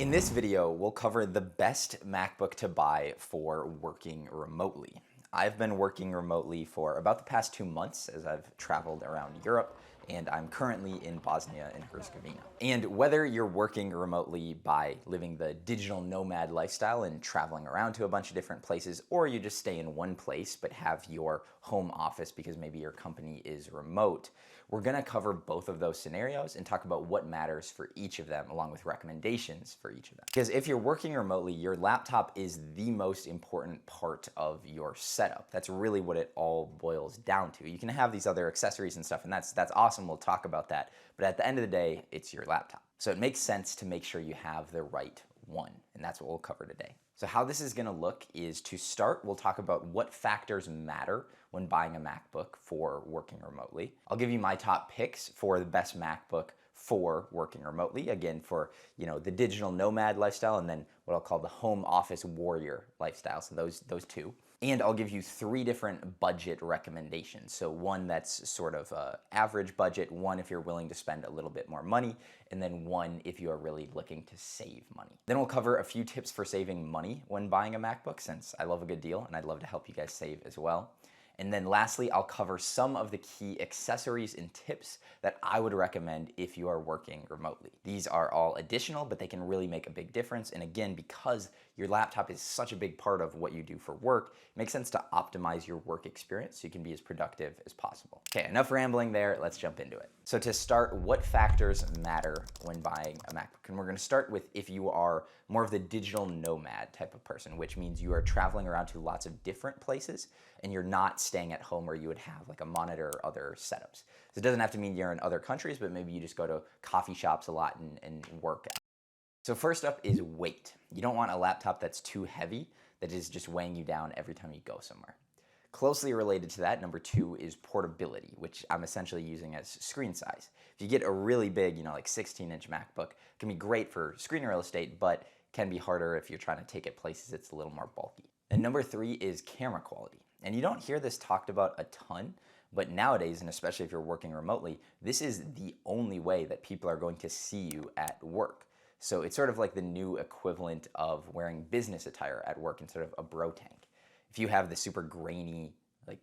In this video, we'll cover the best MacBook to buy for working remotely. I've been working remotely for about the past 2 months as I've traveled around Europe, and I'm currently in Bosnia and Herzegovina. And whether you're working remotely by living the digital nomad lifestyle and traveling around to a bunch of different places, or you just stay in one place but have your home office because maybe your company is remote, we're gonna cover both of those scenarios and talk about what matters for each of them along with recommendations for each of them. Because if you're working remotely, your laptop is the most important part of your setup. That's really what it all boils down to. You can have these other accessories and stuff, and that's awesome. We'll talk about that. But at the end of the day, it's your laptop. So it makes sense to make sure you have the right one, and that's what we'll cover today. So how this is gonna look is, to start, we'll talk about what factors matter when buying a MacBook for working remotely. I'll give you my top picks for the best MacBook for working remotely. Again, for the digital nomad lifestyle, and then what I'll call the home office warrior lifestyle. So those two. And I'll give you 3 different budget recommendations. So one that's sort of average budget, one if you're willing to spend a little bit more money, and then one if you are really looking to save money. Then we'll cover a few tips for saving money when buying a MacBook, since I love a good deal and I'd love to help you guys save as well. And then lastly, I'll cover some of the key accessories and tips that I would recommend if you are working remotely. These are all additional, but they can really make a big difference. And again, because your laptop is such a big part of what you do for work, it makes sense to optimize your work experience so you can be as productive as possible. Okay, enough rambling there. Let's jump into it. So to start, what factors matter when buying a MacBook? And we're going to start with if you are more of the digital nomad type of person, which means you are traveling around to lots of different places and you're not staying at home where you would have like a monitor or other setups. So it doesn't have to mean you're in other countries, but maybe you just go to coffee shops a lot and work out. So first up is weight. You don't want a laptop that's too heavy, that is just weighing you down every time you go somewhere. Closely related to that, number 2 is portability, which I'm essentially using as screen size. If you get a really big, like 16-inch MacBook, it can be great for screen real estate, but can be harder if you're trying to take it places it's a little more bulky. And number 3 is camera quality. And you don't hear this talked about a ton, but nowadays, and especially if you're working remotely, this is the only way that people are going to see you at work. So it's sort of like the new equivalent of wearing business attire at work instead of a bro tank. If you have the super grainy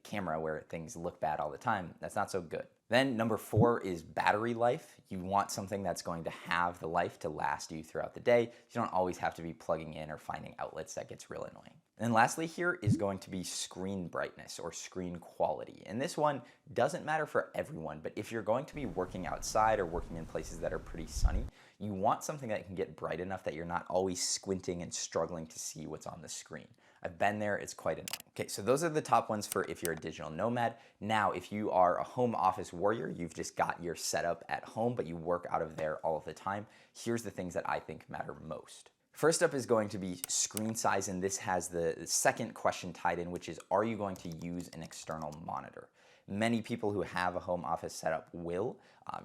camera where things look bad all the time, that's not so good. Then number 4 is battery life. You want something that's going to have the life to last you throughout the day. You don't always have to be plugging in or finding outlets. That gets real annoying. And then lastly here is going to be screen brightness or screen quality. And this one doesn't matter for everyone, but if you're going to be working outside or working in places that are pretty sunny, you want something that can get bright enough that you're not always squinting and struggling to see what's on the screen. I've been there, it's quite annoying. Okay, so those are the top ones for if you're a digital nomad. Now, if you are a home office warrior, you've just got your setup at home, but you work out of there all of the time, here's the things that I think matter most. First up is going to be screen size, and this has the second question tied in, which is, are you going to use an external monitor? Many people who have a home office setup will.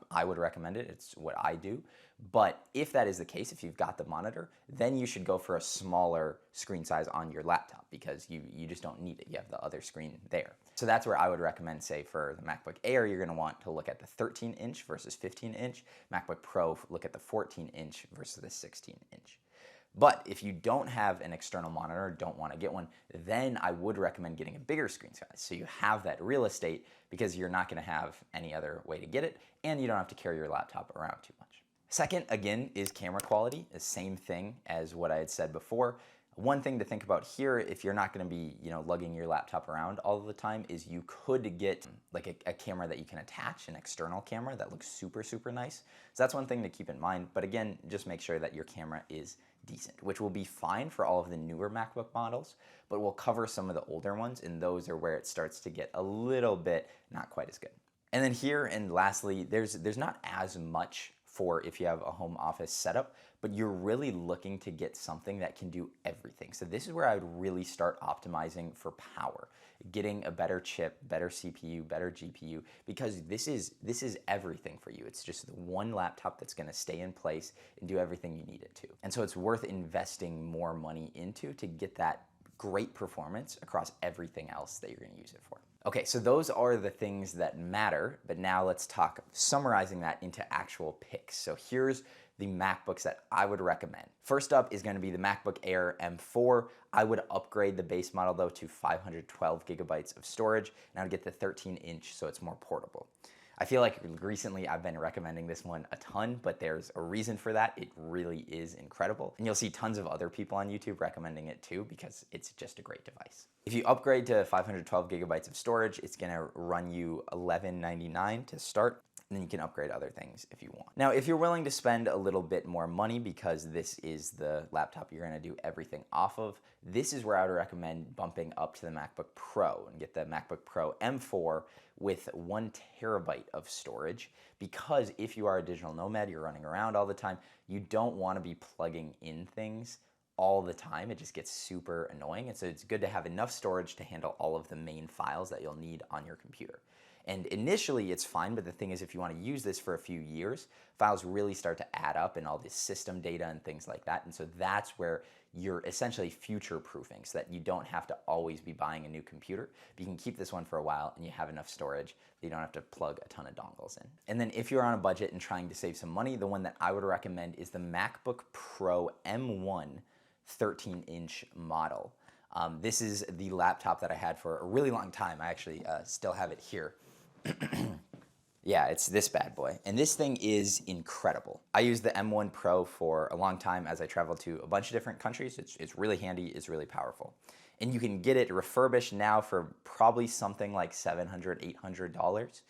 I would recommend it. It's what I do. But if that is the case, if you've got the monitor, then you should go for a smaller screen size on your laptop because you just don't need it. You have the other screen there. So that's where I would recommend, say, for the MacBook Air, you're going to want to look at the 13-inch versus 15-inch. MacBook Pro, look at the 14-inch versus the 16-inch. But if you don't have an external monitor, don't want to get one, then I would recommend getting a bigger screen size. So you have that real estate because you're not going to have any other way to get it, and you don't have to carry your laptop around too much. Second, again, is camera quality. The same thing as what I had said before. One thing to think about here, if you're not going to be, lugging your laptop around all the time, is you could get like a camera that you can attach, an external camera that looks super, super nice. So that's one thing to keep in mind. But again, just make sure that your camera is decent, which will be fine for all of the newer MacBook models, but we'll cover some of the older ones, and those are where it starts to get a little bit not quite as good. And then here, and lastly, there's not as much for if you have a home office setup, but you're really looking to get something that can do everything. So this is where I would really start optimizing for power, getting a better chip, better CPU, better GPU, because this is everything for you. It's just the one laptop that's going to stay in place and do everything you need it to. And so it's worth investing more money into to get that great performance across everything else that you're going to use it for. Okay, so those are the things that matter, but now let's talk summarizing that into actual picks. So here's the MacBooks that I would recommend. First up is going to be the MacBook Air M4. I would upgrade the base model though to 512 gigabytes of storage, and I would get the 13-inch so it's more portable. I feel like recently I've been recommending this one a ton, but there's a reason for that. It really is incredible. And you'll see tons of other people on YouTube recommending it too because it's just a great device. If you upgrade to 512 gigabytes of storage, it's gonna run you $11.99 to start. And then you can upgrade other things if you want. Now, if you're willing to spend a little bit more money because this is the laptop you're gonna do everything off of, this is where I would recommend bumping up to the MacBook Pro and get the MacBook Pro M4 with 1 terabyte of storage, because if you are a digital nomad, you're running around all the time, you don't wanna be plugging in things all the time. It just gets super annoying. And so it's good to have enough storage to handle all of the main files that you'll need on your computer. And initially it's fine, but the thing is, if you want to use this for a few years, files really start to add up and all this system data and things like that. And so that's where you're essentially future-proofing so that you don't have to always be buying a new computer. But you can keep this one for a while and you have enough storage that you don't have to plug a ton of dongles in. And then if you're on a budget and trying to save some money, the one that I would recommend is the MacBook Pro M1 13-inch model. This is the laptop that I had for a really long time. I actually still have it here. Yeah, it's this bad boy. And this thing is incredible. I used the M1 Pro for a long time as I traveled to a bunch of different countries. It's really handy, it's really powerful. And you can get it refurbished now for probably something like $700, $800.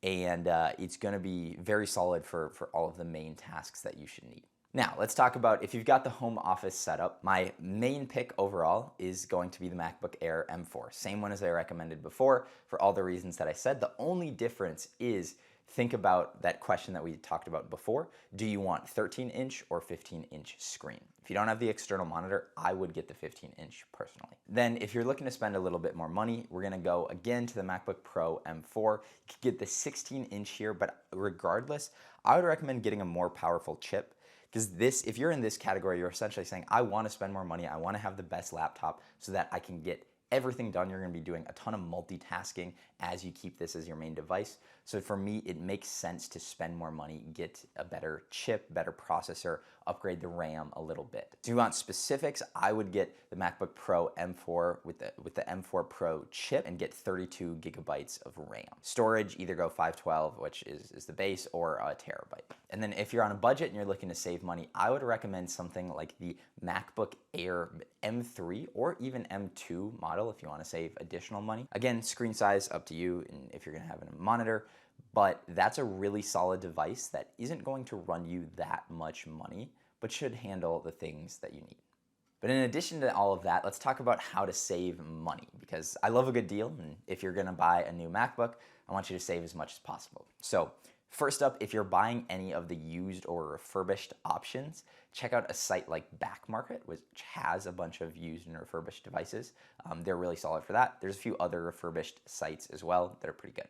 And it's gonna be very solid for all of the main tasks that you should need. Now, let's talk about if you've got the home office setup. My main pick overall is going to be the MacBook Air M4. Same one as I recommended before for all the reasons that I said. The only difference is, think about that question that we talked about before. Do you want 13-inch or 15-inch screen? If you don't have the external monitor, I would get the 15-inch personally. Then if you're looking to spend a little bit more money, we're gonna go again to the MacBook Pro M4. You could get the 16-inch here, but regardless, I would recommend getting a more powerful chip. Because this, if you're in this category, you're essentially saying, I want to spend more money, I want to have the best laptop so that I can get everything done. You're going to be doing a ton of multitasking as you keep this as your main device. So for me, it makes sense to spend more money, get a better chip, better processor, upgrade the RAM a little bit. If you want specifics, I would get the MacBook Pro M4 with the M4 Pro chip and get 32 gigabytes of RAM. Storage, either go 512, which is the base, or a terabyte. And then if you're on a budget and you're looking to save money, I would recommend something like the MacBook Air M3 or even M2 model if you want to save additional money. Again, screen size up to you and if you're going to have a monitor, but that's a really solid device that isn't going to run you that much money, but should handle the things that you need. But in addition to all of that, let's talk about how to save money, because I love a good deal, and if you're gonna buy a new MacBook, I want you to save as much as possible. So first up, if you're buying any of the used or refurbished options, check out a site like Backmarket, which has a bunch of used and refurbished devices. They're really solid for that. There's a few other refurbished sites as well that are pretty good.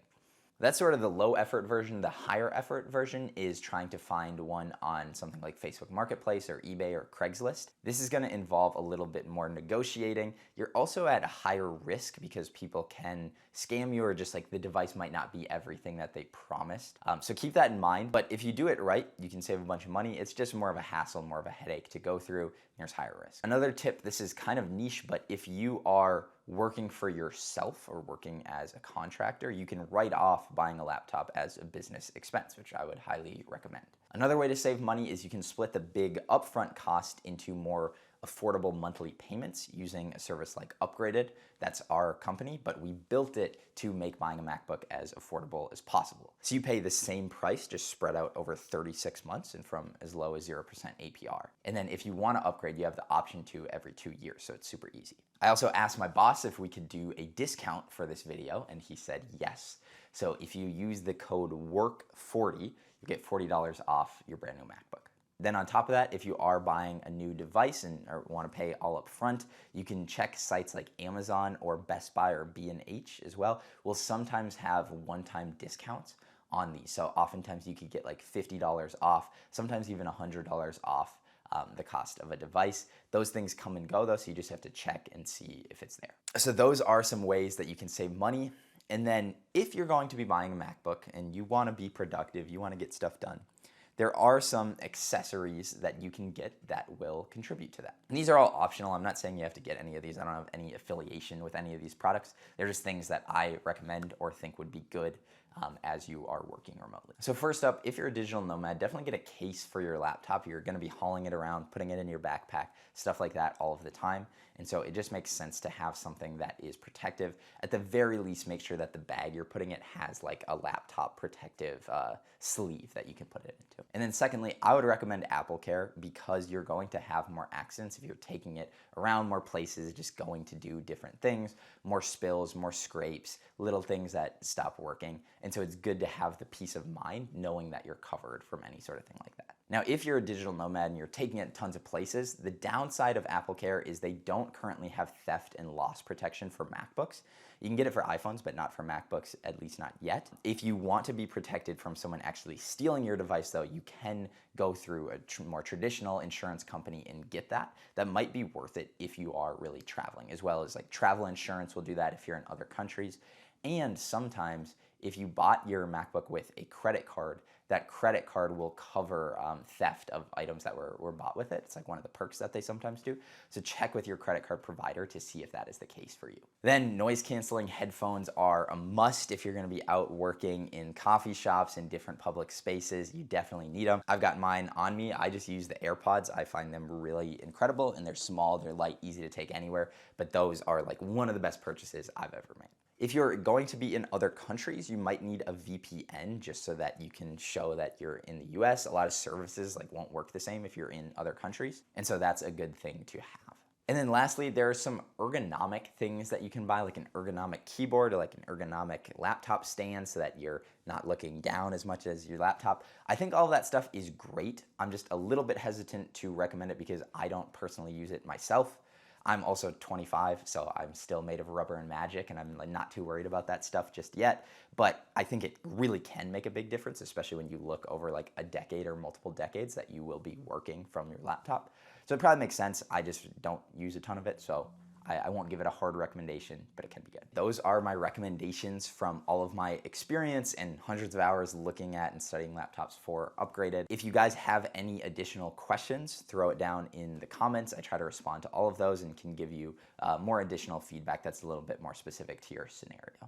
That's sort of the low effort version. The higher effort version is trying to find one on something like Facebook Marketplace or eBay or Craigslist. This is going to involve a little bit more negotiating. You're also at a higher risk because people can scam you, or just like the device might not be everything that they promised. So keep that in mind. But if you do it right, you can save a bunch of money. It's just more of a hassle, more of a headache to go through. There's higher risk. Another tip, this is kind of niche, but if you are working for yourself or working as a contractor, you can write off buying a laptop as a business expense, which I would highly recommend. Another way to save money is you can split the big upfront cost into more affordable monthly payments using a service like Upgraded. That's our company, but we built it to make buying a MacBook as affordable as possible. So you pay the same price, just spread out over 36 months and from as low as 0% APR. And then if you want to upgrade, you have the option to every 2 years, so it's super easy. I also asked my boss if we could do a discount for this video, and he said yes. So if you use the code WORK40, you get $40 off your brand new MacBook. Then on top of that, if you are buying a new device and or want to pay all up front, you can check sites like Amazon or Best Buy or B&H as well. Will sometimes have one-time discounts on these. So oftentimes you could get like $50 off, sometimes even $100 off the cost of a device. Those things come and go though, so you just have to check and see if it's there. So those are some ways that you can save money. And then if you're going to be buying a MacBook and you want to be productive, you want to get stuff done, there are some accessories that you can get that will contribute to that. And these are all optional. I'm not saying you have to get any of these. I don't have any affiliation with any of these products. They're just things that I recommend or think would be good as you are working remotely. So first up, if you're a digital nomad, definitely get a case for your laptop. You're going to be hauling it around, putting it in your backpack, stuff like that all of the time. And so it just makes sense to have something that is protective. At the very least, make sure that the bag you're putting it has like a laptop protective sleeve that you can put it into. And then secondly, I would recommend Apple Care because you're going to have more accidents if you're taking it around more places, just going to do different things, more spills, more scrapes, little things that stop working. And so it's good to have the peace of mind knowing that you're covered from any sort of thing like that. Now, if you're a digital nomad and you're taking it tons of places, the downside of Apple Care is they don't currently have theft and loss protection for MacBooks. You can get it for iPhones, but not for MacBooks, at least not yet. If you want to be protected from someone actually stealing your device, though, you can go through a more traditional insurance company and get that. That might be worth it if you are really traveling, as well as like travel insurance will do that if you're in other countries. And sometimes if you bought your MacBook with a credit card, that credit card will cover theft of items that were bought with it. It's like one of the perks that they sometimes do. So check with your credit card provider to see if that is the case for you. Then noise canceling headphones are a must if you're gonna be out working in coffee shops and different public spaces. You definitely need them. I've got mine on me. I just use the AirPods. I find them really incredible, and they're small, they're light, easy to take anywhere, but those are like one of the best purchases I've ever made. If you're going to be in other countries, you might need a VPN just so that you can show that you're in the US. A lot of services like won't work the same if you're in other countries. And so that's a good thing to have. And then lastly, there are some ergonomic things that you can buy, like an ergonomic keyboard or like an ergonomic laptop stand so that you're not looking down as much as your laptop. I think all of that stuff is great. I'm just a little bit hesitant to recommend it because I don't personally use it myself. I'm also 25, so I'm still made of rubber and magic, and I'm not too worried about that stuff just yet. But I think it really can make a big difference, especially when you look over like a decade or multiple decades that you will be working from your laptop. So it probably makes sense. I just don't use a ton of it, so I won't give it a hard recommendation, but it can be good. Those are my recommendations from all of my experience and hundreds of hours looking at and studying laptops for Upgraded. If you guys have any additional questions, throw it down in the comments. I try to respond to all of those and can give you more additional feedback that's a little bit more specific to your scenario.